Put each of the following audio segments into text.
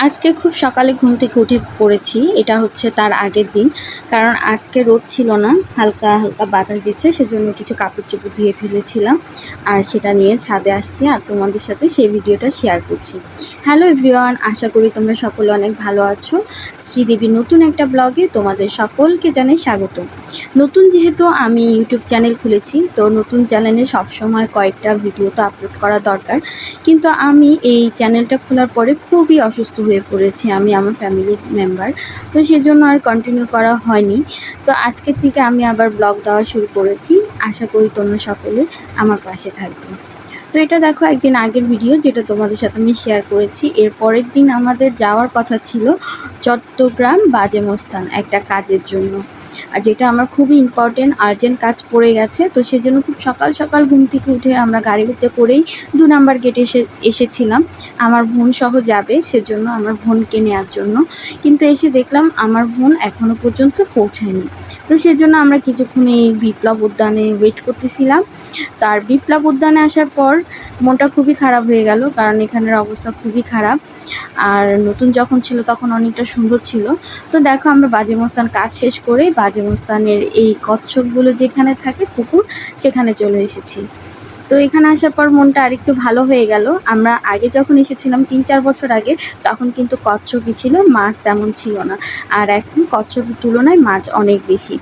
আজকে খুব সকালে ঘুম থেকে উঠে পড়েছি। এটা হচ্ছে তার আগের দিন। কারণ আজকে রোদ ছিল না। হালকা, হালকা বাতাস দিচ্ছে। সেজন্য কিছু কাপড়-চোপড় ধুয়ে ফেলেছিলাম। আর সেটা নিয়ে ছাদে আসছি আর তোমাদের সাথে সেই ভিডিওটা শেয়ার করছি। হ্যালো এভরিওয়ান, আশা করি তোমরা সকলে অনেক ভালো আছো। শ্রীদেবীর নতুন একটা ব্লগে তোমাদের সকলকে জানাই স্বাগত। নতুন যেহেতু আমি ইউটিউব চ্যানেল খুলেছি, তো নতুন চ্যানেলে সবসময় কয়েকটা ভিডিও তো আপলোড করা দরকার। কিন্তু আমি এই চ্যানেলটা খোলার পরে খুবই অসুস্থ হয়ে পড়েছি আমি, আমার ফ্যামিলির মেম্বার। তো সেজন্য আর কন্টিনিউ করা হয়নি। তো আজকে থেকে আমি আবার ব্লগ দেওয়া শুরু করেছি। আশা করি তোমরা সকলে আমার পাশে থাকবে। তো এটা দেখো একদিন আগের ভিডিও, যেটা তোমাদের সাথে আমি শেয়ার করেছি। এর পরের দিন আমাদের যাওয়ার কথা ছিল চট্টগ্রাম বাজেমস্তান একটা কাজের জন্য, আর যেটা আমার খুবই ইম্পর্টেন্ট আর্জেন্ট কাজ পড়ে গেছে। তো সেজন্য খুব সকাল সকাল ঘুম থেকে উঠে আমরা গাড়িতে করেই ২ নাম্বার গেটে এসেছিলাম। আমার বোন সহ যাবে, সেজন্য আমার বোনকে নেওয়ার জন্য। কিন্তু এসে দেখলাম আমার বোন এখনও পর্যন্ত পৌঁছায়নি। তো সেজন্য আমরা কিছুক্ষণ এই বিপ্লব উদ্যানে ওয়েট করতেছিলাম। তার বিপ্লব উদ্যানে আসার পর মনটা খুবই খারাপ হয়ে গেল, কারণ এখানের অবস্থা খুবই খারাপ। আর নতুন যখন ছিল তখন অনেকটা সুন্দর ছিল। তো দেখো আমরা বাজেমস্তান কাজ শেষ করে বাজেমস্তানের এই কচ্ছপগুলো যেখানে থাকে পুকুর, সেখানে চলে এসেছি। তো এখানে আসার পর মনটা আরেকটু ভালো হয়ে গেল। আমরা আগে যখন এসেছিলাম ৩-৪ বছর আগে, তখন কিন্তু কচ্ছপই ছিল, মাছ তেমন ছিল না। আর এখন কচ্ছপের তুলনায় মাছ অনেক বেশি।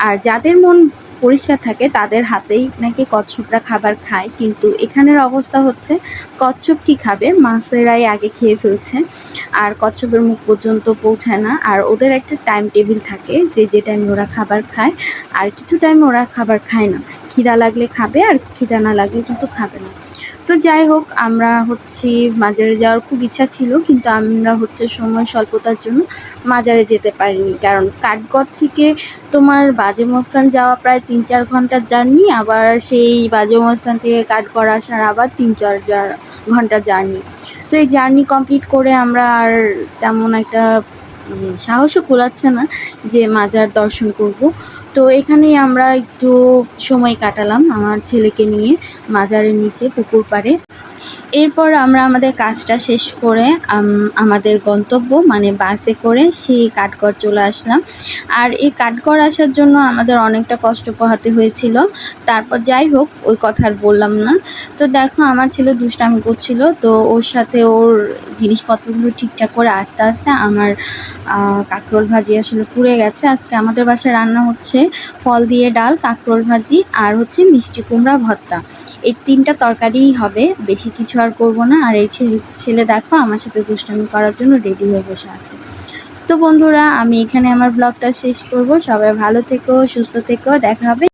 আর যাদের মন পরিষ্কার থাকে তাদের হাতেই নাকি কচ্ছপরা খাবার খায়, কিন্তু এখানের অবস্থা হচ্ছে কচ্ছপ কি খাবে, মাছেরাই আগে খেয়ে ফেলছে। আর কচ্ছপের মুখ পর্যন্ত পৌঁছায় না। আর ওদের একটা টাইম টেবিল থাকে যে টাইমে ওরা খাবার খায়, আর কিছু টাইমে ওরা খাবার খায় না। খিদা লাগলে খাবে, আর খিদা না লাগলে কিন্তু খাবে না। তো যাই হোক, আমরা মাজারে যাওয়ার খুব ইচ্ছা ছিল, কিন্তু আমরা সময় স্বল্পতার জন্য মাজারে যেতে পারিনি। কারণ কাঠগড় থেকে তোমার বাজেমস্তান যাওয়া প্রায় ৩-৪ ঘন্টার জার্নি, আবার সেই বাজেমস্তান থেকে কাঠগড় আসার আবার ৩-৪ ঘন্টা জার্নি। তো এই জার্নি কমপ্লিট করে আমরা আর তেমন একটা সাহসও কুলাচ্ছে না যে মাজার দর্শন করব। তো এখানেই আমরা একটু সময় কাটালাম আমার ছেলেকে নিয়ে মাজারের নিচে পুকুর পাড়ে। এরপর আমরা আমাদের কাজটা শেষ করে আমাদের গন্তব্য মানে বাসে করে সেই কাঠগড় চলে আসলাম। আর এই কাঠগড় আসার জন্য আমাদের অনেকটা কষ্ট পোহাতে হয়েছিল। তারপর যাই হোক, ওই কথা আর বললাম না। তো দেখো আমার ছেলে দুষ্টামি করছিল, তো ওর সাথে ওর জিনিসপত্রগুলো ঠিকঠাক করে আস্তে আস্তে আমার কাঁকরোল ভাজি আসলে পুড়ে গেছে। আজকে আমাদের বাসায় রান্না হচ্ছে ফল দিয়ে ডাল, কাঁকরোল ভাজি আর মিষ্টি কুমড়া ভর্তা। এই ৩টা তরকারিই হবে, বেশি কিছু আর করব না। আর এই ছেলে দেখো আমার সাথে দুষ্টামি করার জন্য রেডি হয়ে বসে আছে। তো বন্ধুরা, আমি এখানে আমার ব্লগটা শেষ করব। সবাই ভালো থেকো, সুস্থ থেকো, দেখা হবে